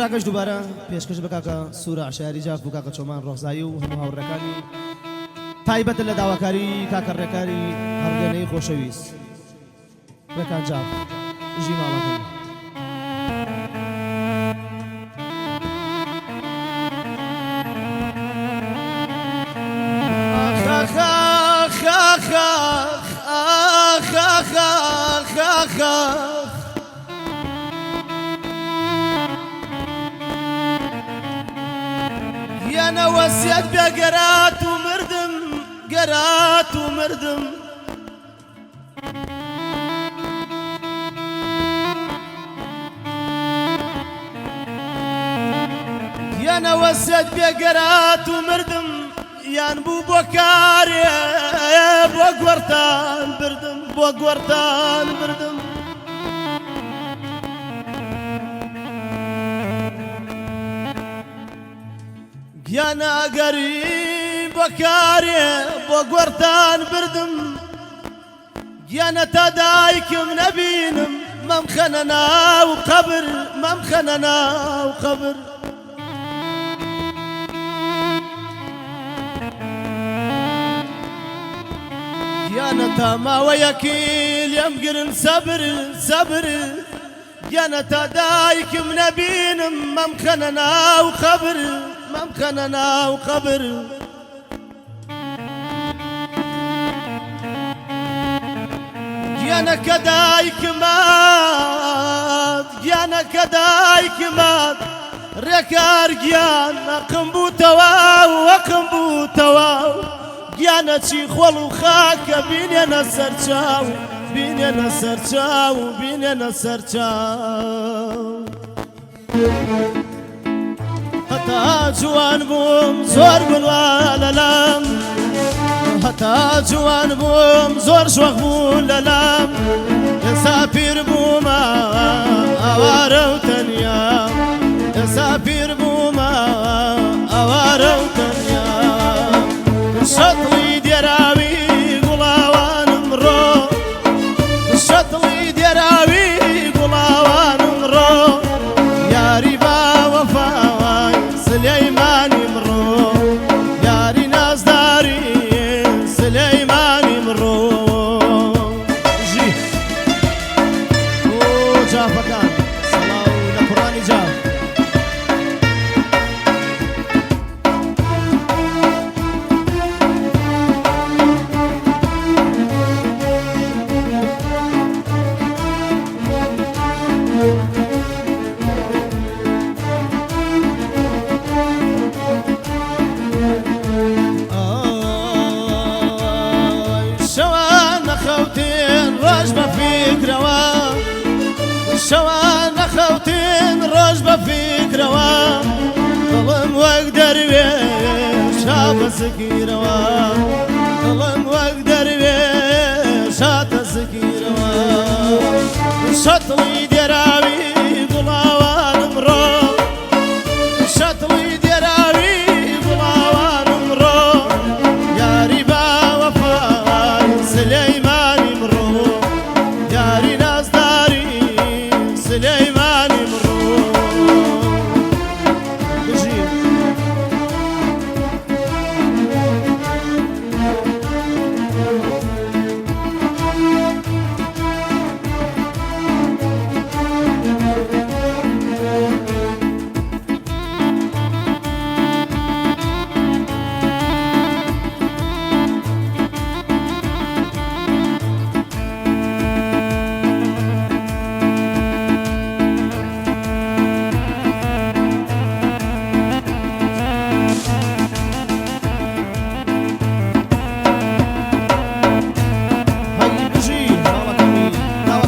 خێراکەش دووبارە پێشکەش بە کاکە سوورە عشاری جاف بوو کاکە چۆمان ڕۆزایی و هەموو هاوڕێکانی تایبەتە لە داواکاری کاکە ڕێکاری هەڵگەنەی خۆشەویست ڕێکان جاف ژی ماڵەکەم أنا وسيت بقرات ومردم قرات ومردم يا أنا وسيت بقرات ومردم يا نبو بوكاري بوقورتان بردم بوقورتان بردم يانا قريب وكاري بوقورتان بردم يانا تدايكم نبينم ممخننا وقبر ممخننا وقبر يانا تاما ويكيل يمقرن صبر صبر يانا تدايكم نبينم ممخننا وقبر ممخننا وقبر يانا كدايك مات يانا كدايك مات ركار جيانا قنبو تواو وقنبو تواو جيانا تشي خول وخاك بيننا سرچاو بيننا سرچاو بيننا سرچاو هتا جوان بوم زور بالوالالام هتا جوان بوم زور شوخ بولالام يسافر بوما اوارو تنيا يسافر بوما اوارو تنيا شطلي ديراوي قلاوان مرو شطلي ديراوي قلاوان مرو يا ريبا وفا سليمان مرو ياري ناس داري سليمان مرو جي او جاف كان صلاة القرآن جاف شوان خوتين روج بفكروا ظلم واقدر بيه شاب سكيروا ظلم واقدر بيه شاب سكيروا شطلي دراوي قلاوان مرو شطلي دراوي قلاوان مرو يا ربا وفاي سليمان مرو يا ناس داري سليمان مرو بجيب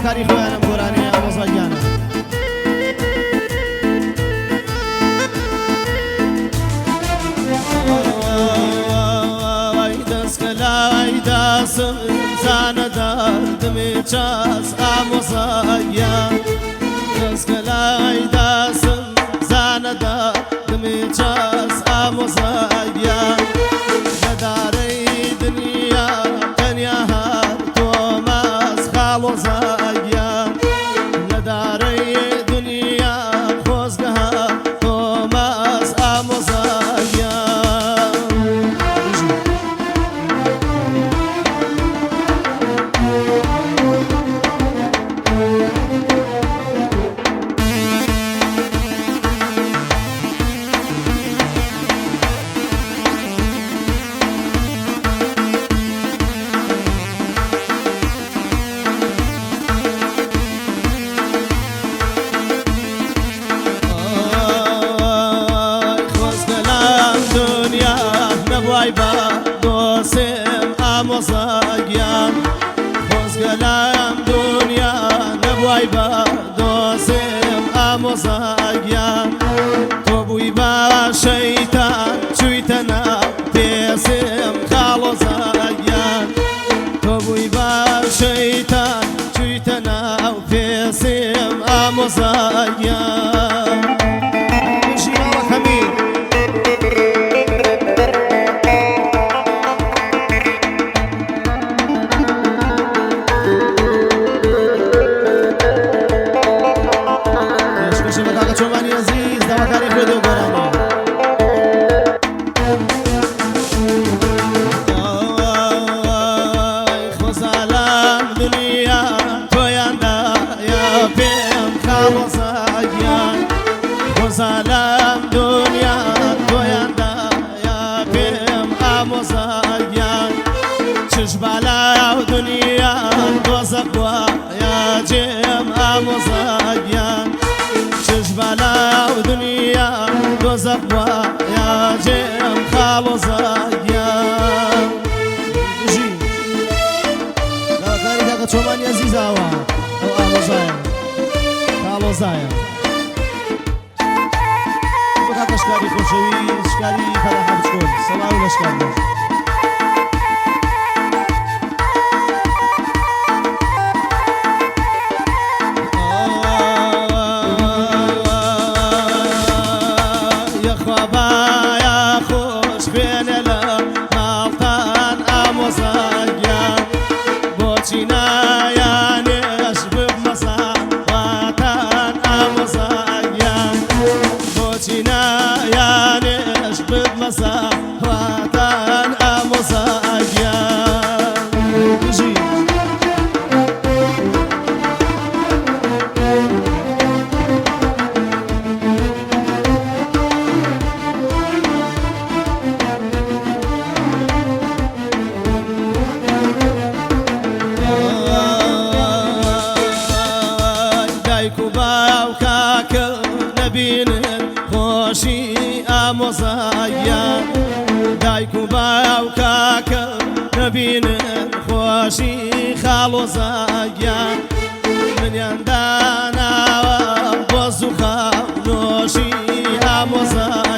تاريخ وانا مقراني يا مصاجانا ايداس كلا ايداس انسان دار دميچاس امصايا ايداس كلا ايداس انسان دار دميچاس امصايا مداري دنيا دنيا توماس خالص نبوای با دۆسم ئامۆزاگیان خۆزگەلام دنیا نبوای با دۆسم ئامۆزاگیان تۆ بووی با شەیتان چوویتە ناو پێسم خاڵۆزاگیان تۆ بووی با شەیتان چوویتە ناو پێسم ئامۆزاگیان ژیاوە خەمیر چۆمانی عەزیز داواکاری خوێ دێ و گۆرانێ خۆزاڵام دنیا تۆیاندایە پێم خاڵۆزاگیان خۆزاڵام دنیا تۆیاندایە پێم ئامۆزاگیان چش بالاو دنیا دۆزەق وایە جێم ئامۆزاگیان چش بالاو دنیا دۆزەق وایە جێم خاڵۆزاگیان دژی داواکاری کاکە چۆمانی عەزیزاوە ئەو ئامۆزایە خاڵۆزایە بۆ کاکە شکاری خۆشەویست شکاری فەرەحە بچکۆل سەڵاو لەشکار بێت واتان ئامۆزاگیان دژی دایک و باوکاکە نەبینن خۆشی ئامۆزاگیان دایک و باوکاکە نەبینن خۆشی خاڵۆزاگیان منیان داناوە بۆ زوو خاونۆشی ئامۆزاگیان